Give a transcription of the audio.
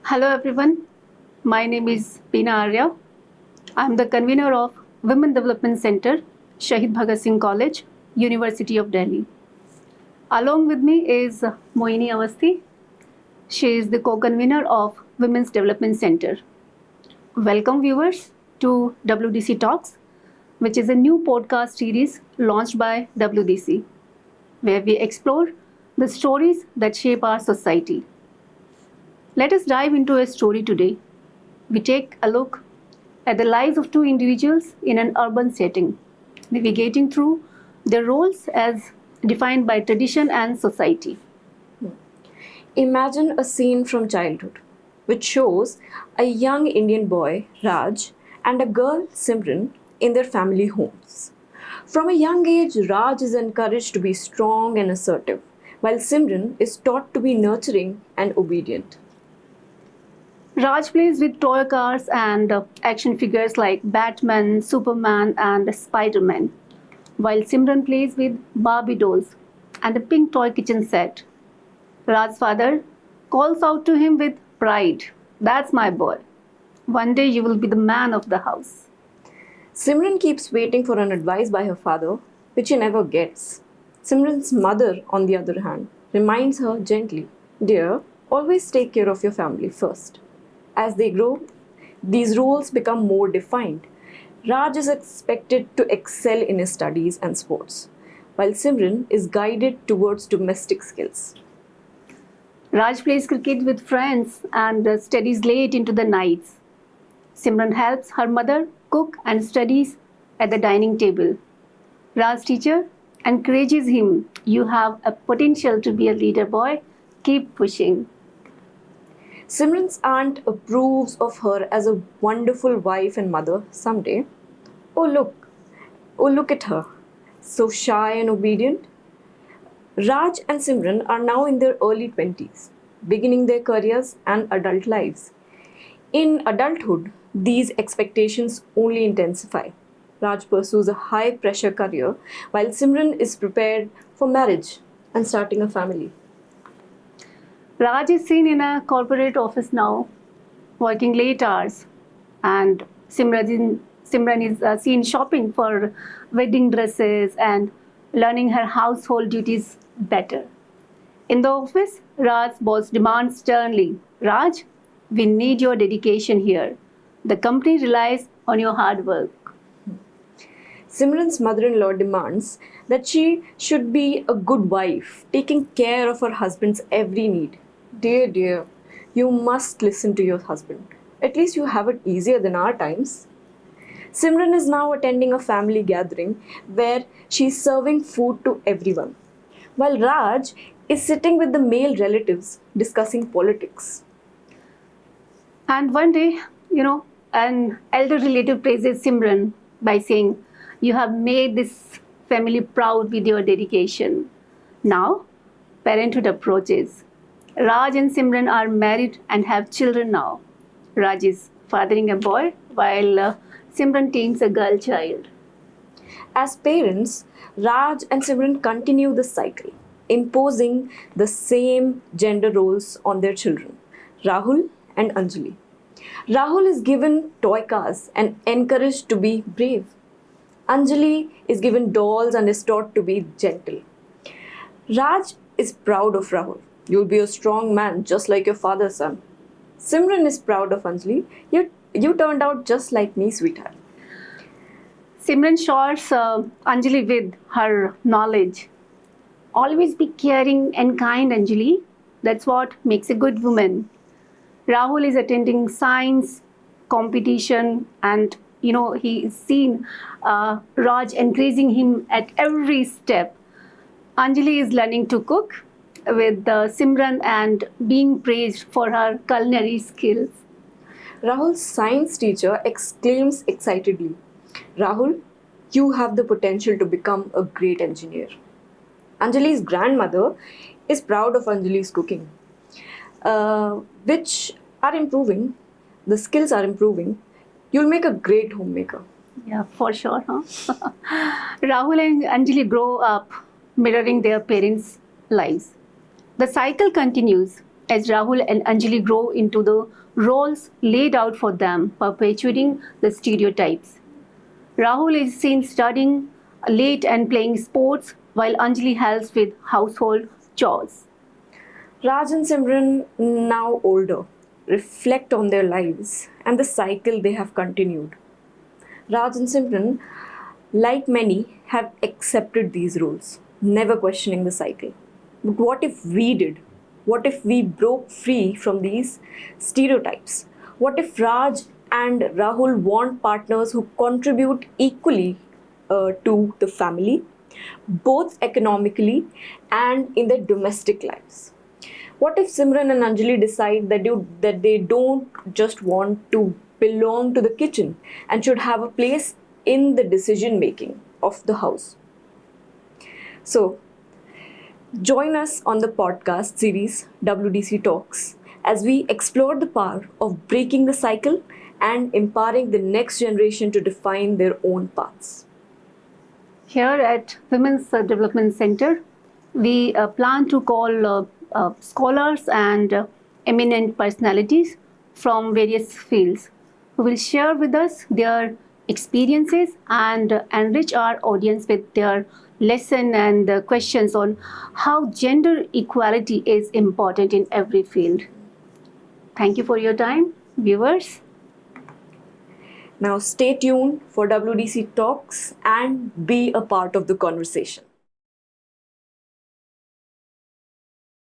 Hello everyone, my name is Peena Arya. I am the convener of Women Development Center, Shahid Bhagat Singh College, University of Delhi. Along with me is Moini Awasthi. She is the co-convener of Women's Development Center. Welcome viewers to WDC Talks, which is a new podcast series launched by WDC, where we explore the stories that shape our society. Let us dive into a story today. We take a look at the lives of two individuals in an urban setting, navigating through their roles as defined by tradition and society. Imagine a scene from childhood, which shows a young Indian boy, Raj, and a girl, Simran, in their family homes. From a young age, Raj is encouraged to be strong and assertive, while Simran is taught to be nurturing and obedient. Raj plays with toy cars and action figures like Batman, Superman, and Spider Man, while Simran plays with Barbie dolls and a pink toy kitchen set. Raj's father calls out to him with pride, "That's my boy. One day you will be the man of the house." Simran keeps waiting for an advice by her father, which she never gets. Simran's mother, on the other hand, reminds her gently, "Dear, always take care of your family first." As they grow, these roles become more defined. Raj is expected to excel in his studies and sports, while Simran is guided towards domestic skills. Raj plays cricket with friends and studies late into the nights. Simran helps her mother cook and studies at the dining table. Raj's teacher encourages him, "You have a potential to be a leader, boy. Keep pushing." Simran's aunt approves of her as a wonderful wife and mother someday. Oh look at her, so shy and obedient. Raj and Simran are now in their early 20s, beginning their careers and adult lives. In adulthood, these expectations only intensify. Raj pursues a high pressure career while Simran is prepared for marriage and starting a family. Raj is seen in a corporate office now, working late hours, and Simran is seen shopping for wedding dresses and learning her household duties better. In the office, Raj's boss demands sternly, "Raj, we need your dedication here. The company relies on your hard work." Simran's mother in law demands that she should be a good wife, taking care of her husband's every need. Dear, you must listen to your husband. At least you have it easier than our times. Simran is now attending a family gathering where she is serving food to everyone, while Raj is sitting with the male relatives discussing politics. And one day, an elder relative praises Simran by saying, "You have made this family proud with your dedication." Now, parenthood approaches. Raj and Simran are married and have children now. Raj is fathering a boy while Simran tames a girl child. As parents, Raj and Simran continue the cycle, imposing the same gender roles on their children, Rahul and Anjali. Rahul is given toy cars and encouraged to be brave. Anjali is given dolls and is taught to be gentle. Raj is proud of Rahul. "You'll be a strong man just like your father, son." Simran is proud of Anjali. You turned out just like me, sweetheart. Simran shores Anjali with her knowledge. "Always be caring and kind, Anjali. That's what makes a good woman." Rahul is attending science competition, and he is seen Raj encouraging him at every step. Anjali is learning to cook with Simran and being praised for her culinary skills. Rahul's science teacher exclaims excitedly, "Rahul, you have the potential to become a great engineer." Anjali's grandmother is proud of Anjali's cooking, which are improving. The skills are improving. You'll make a great homemaker. Yeah, for sure. Rahul and Anjali grow up mirroring their parents' lives. The cycle continues. as Rahul and Anjali grow into the roles laid out for them, perpetuating the stereotypes. Rahul is seen studying late and playing sports, while Anjali helps with household chores. Raj and Simran, now older, reflect on their lives and the cycle they have continued. Raj and Simran, like many, have accepted these roles, never questioning the cycle. But what if we did? What if we broke free from these stereotypes? What if Raj and Rahul want partners who contribute equally to the family, both economically and in their domestic lives? What if Simran and Anjali decide that they don't just want to belong to the kitchen and should have a place in the decision making of the house? So, join us on the podcast series WDC Talks as we explore the power of breaking the cycle and empowering the next generation to define their own paths. Here at Women's Development Center, we plan to call scholars and eminent personalities from various fields who will share with us their experiences and enrich our audience with their lesson and questions on how gender equality is important in every field. Thank you for your time, viewers. Now, stay tuned for WDC Talks and be a part of the conversation.